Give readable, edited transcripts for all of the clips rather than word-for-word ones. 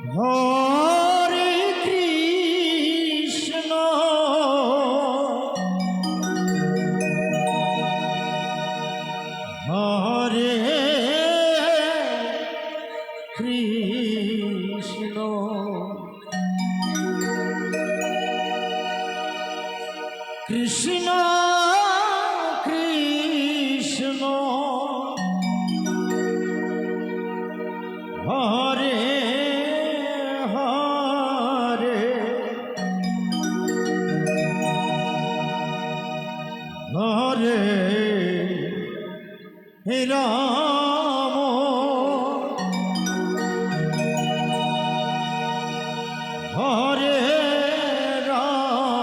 হরে কৃষ্ণ হরে কৃষ্ণ কৃষ্ণ কৃষ্ণ হরে হরে হরে রাম হরে রাম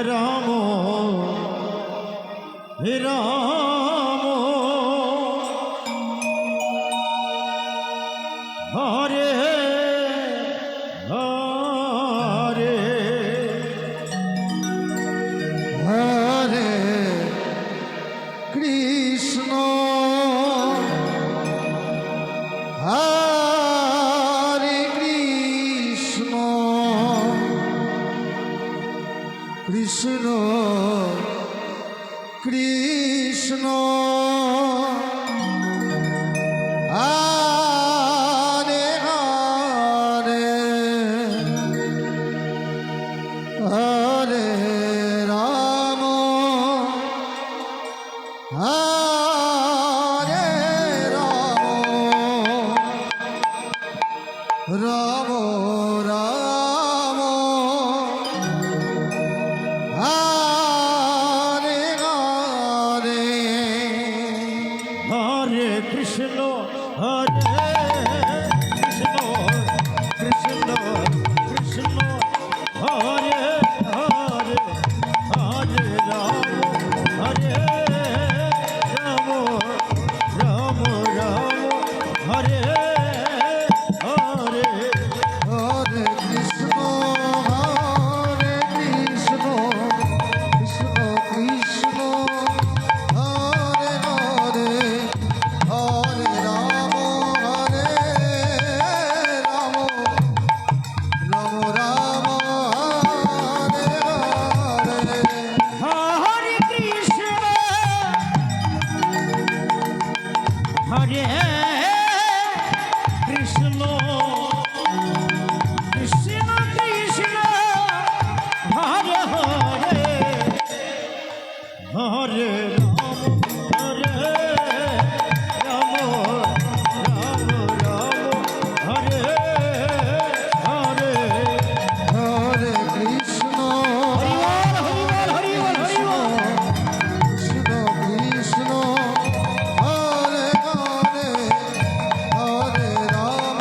রাম রাম হরে হরে হরে কৃষ্ণ হরে কৃষ্ণ কৃষ্ণ কৃষ্ণ হরে হরে হরে রাম হরে রাম রাম রাম হরে হরে হরে কৃষ্ণ হরে কৃষ্ণ কৃষ্ণ কৃষ্ণ হরে হরে হরে রাম হরে রাম রাম রাম হরে হরে হরে কৃষ্ণ হরে কৃষ্ণ কৃষ্ণ কৃষ্ণ হরে হরে হরে রাম রাম রাম হরে হরে হরে কৃষ্ণ হরে কৃষ্ণ কৃষ্ণ কৃষ্ণ হরে হরে হরে রাম হরে রাম রাম রাম হরে হরে হরে কৃষ্ণ হরি বল হরি বল হরি বল হরি বল কৃষ্ণ কৃষ্ণ হরে হরে হরে রাম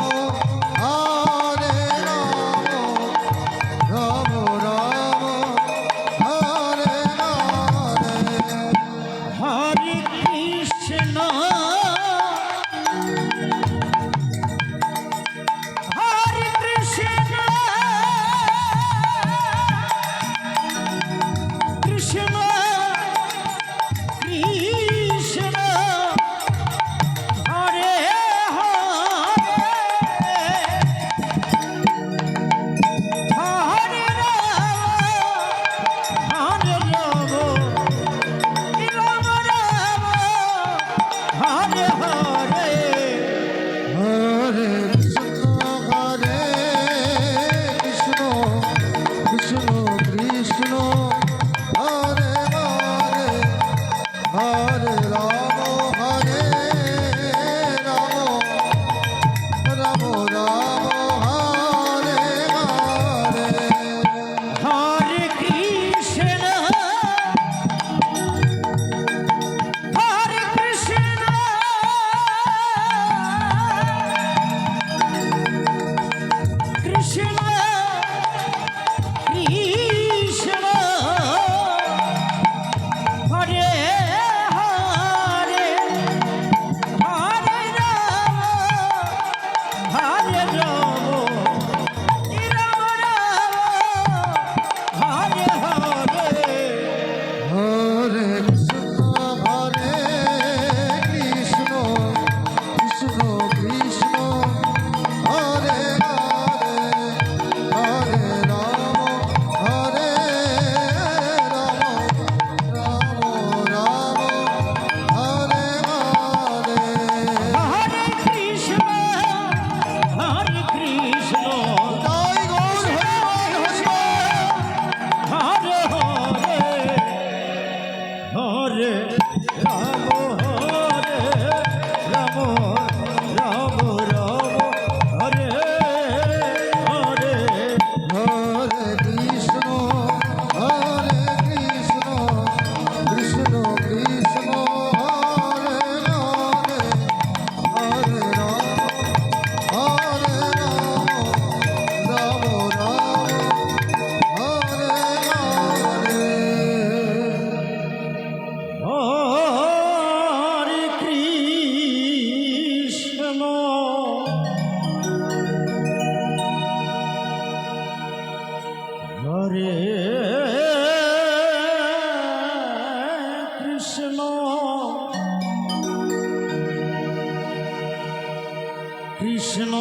কৃষ্ণ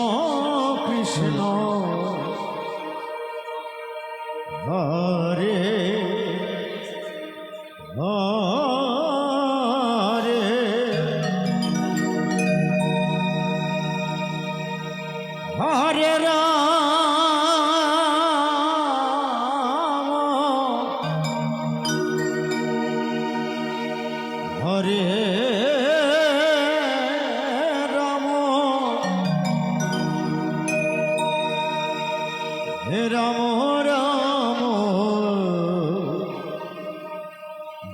কৃষ্ণ হরে হরে হরে রাম হরে রাম হে রাম রাম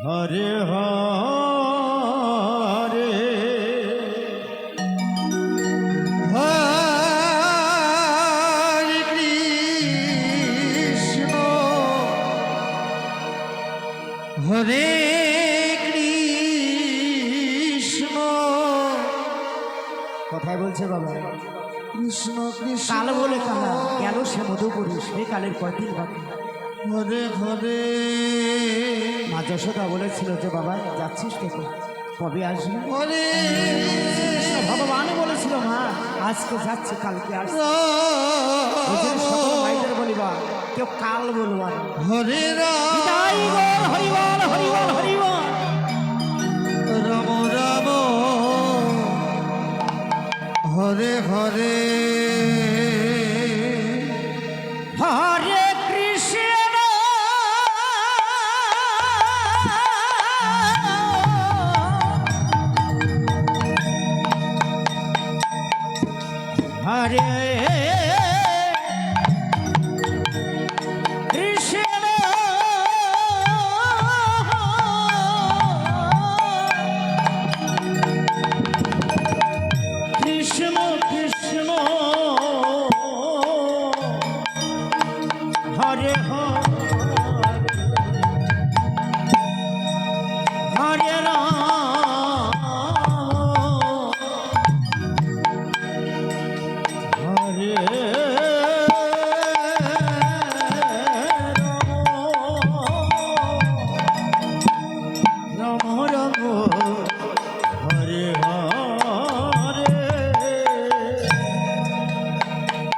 হরে হরে হরে কৃষ্ণ হরে কৃষ্ণ কথায় বলছে বাবা কৃষ্ণ কৃষ্ণ কাল বলে কালা গেল সে মধুপুরী সে কালের কয়দিন বাকি হরে হরে মা যশোদা বলেছিল যে বাবা যাচ্ছিস তো কবে আসবি হরে ভগবান বলেছিল মা আজকে যাচ্ছে কালকে আসবে ওই জন্য সকল ভাইদের বলিবা কেউ কাল বলবা না। হরে বিদায় বল, হরি বল হরি বল হরি বল রাম রাম হরে হরে হরে কৃষ্ণ হরে কৃষ্ণ কৃষ্ণ কৃষ্ণ হরে হরে রাম হরে রাম রাম হরে হরে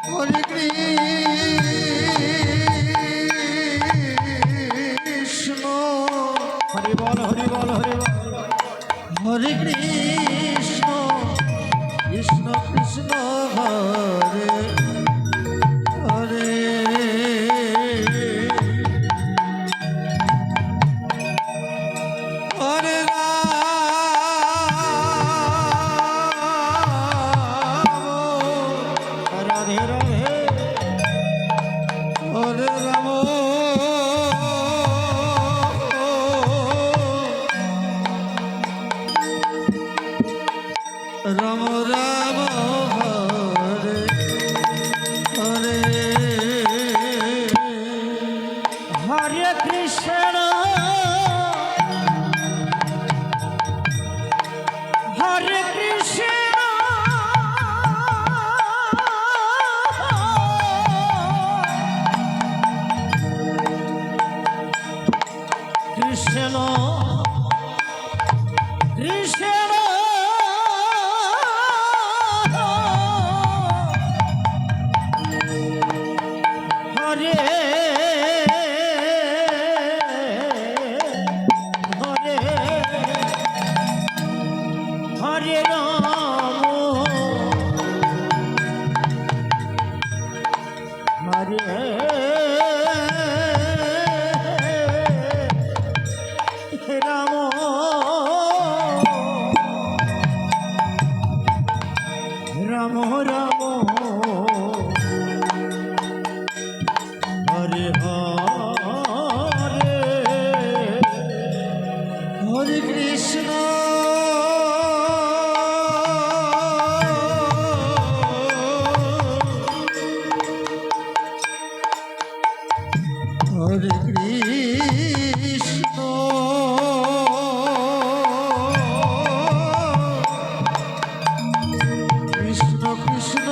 হরে কৃষ্ণ হরি বল হরি বল হরি বল হরে কৃষ্ণ কৃষ্ণ কৃষ্ণ হরে হরে হরে রাম রাধে রাধে হরে রাম রাম রাম হরে হরে হরে কৃষ্ণ হরে কৃষ্ণ কৃষ্ণ কৃষ্ণ হরে হরে হরে রাম হরে রাম রাম রাম হরে হরে হরে কৃষ্ণ হরে কৃষ্ণ কৃষ্ণ কৃষ্ণ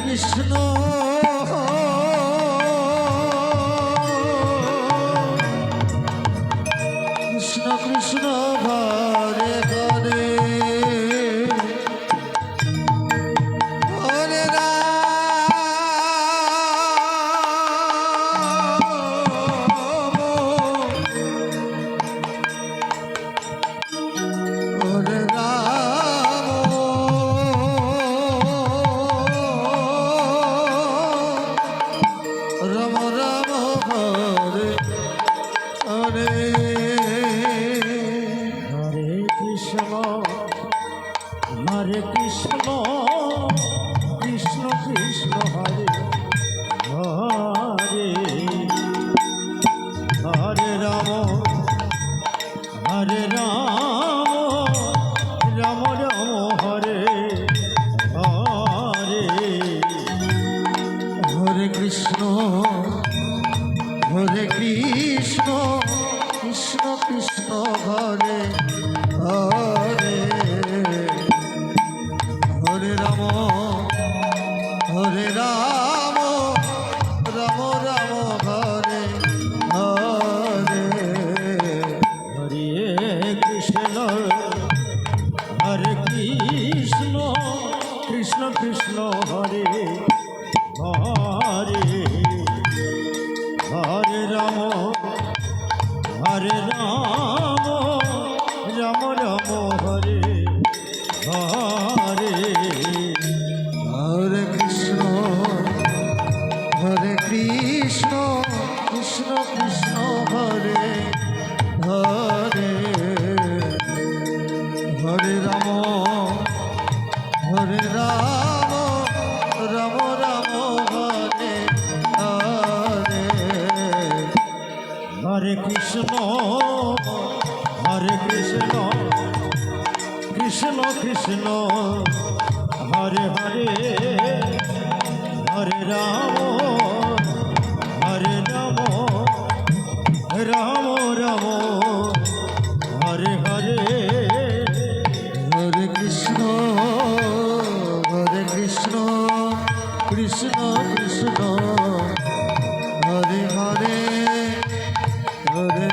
কৃষ্ণ কৃষ্ণ কৃষ্ণ ঘরে ঘরে হরে রাম রাম হরে হরে হরে কৃষ্ণ কৃষ্ণ কৃষ্ণ হরে হরে হরে রাম রাম রাম হরে হরে হরে কৃষ্ণ কৃষ্ণ কৃষ্ণ হরে হরে হরে রাম রাম রাম হরে হরে হরে কৃষ্ণ কৃষ্ণ কৃষ্ণ হরে হরে হরে রাম রাম রাম হরে হরে হরে কৃষ্ণ কৃষ্ণ কৃষ্ণ হরে হরে হরে রাম রাম হরে হরে হরে কৃষ্ণ কৃষ্ণ কৃষ্ণ হরে হরে হরে রাম রাম রাম হরে হরে হরে কৃষ্ণ কৃষ্ণ কৃষ্ণ হরে হরে হরে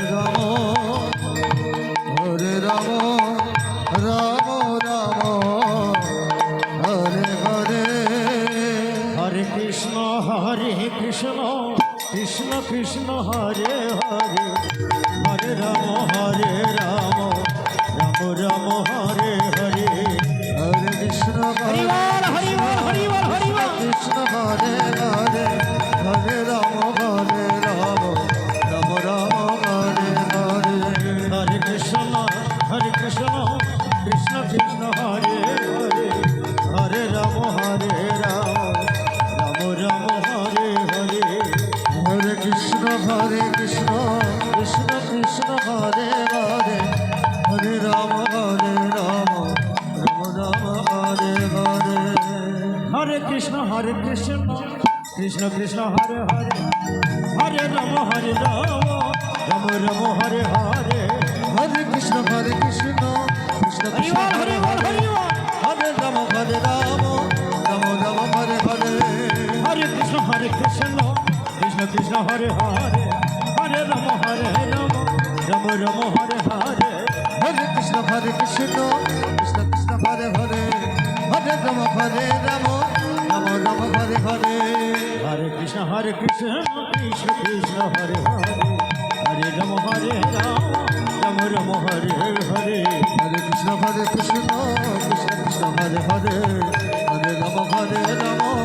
রাম রাম হরে হরে হরে কৃষ্ণ কৃষ্ণ কৃষ্ণ হরে হরে হরে রাম রাম রাম হরে হরে হরে কৃষ্ণ কৃষ্ণ হরে হরে হরে রাম রাম হরে হরে হরে কৃষ্ণ কৃষ্ণ কৃষ্ণ হরে হরে হরে রাম রাম হরে হরে হরে কৃষ্ণ কৃষ্ণ কৃষ্ণ হরে হরে হরে রাম রাম হরে হরে হরে কৃষ্ণ কৃষ্ণ কৃষ্ণ হরে হরে হরে রাম রাম হরে হরে হরে কৃষ্ণ কৃষ্ণ কৃষ্ণ হরে হরে হরে রাম রাম হরে হরে হরে কৃষ্ণ কৃষ্ণ কৃষ্ণ হরে হরে হরে রাম রাম হরে হরে হরে কৃষ্ণ কৃষ্ণ কৃষ্ণ হরে হরে হরে রাম রাম হরে হরে হরে কৃষ্ণ কৃষ্ণ কৃষ্ণ হরে হরে হরে রাম রাম হরে হরে হরে কৃষ্ণ কৃষ্ণ কৃষ্ণ হরে হরে হরে রাম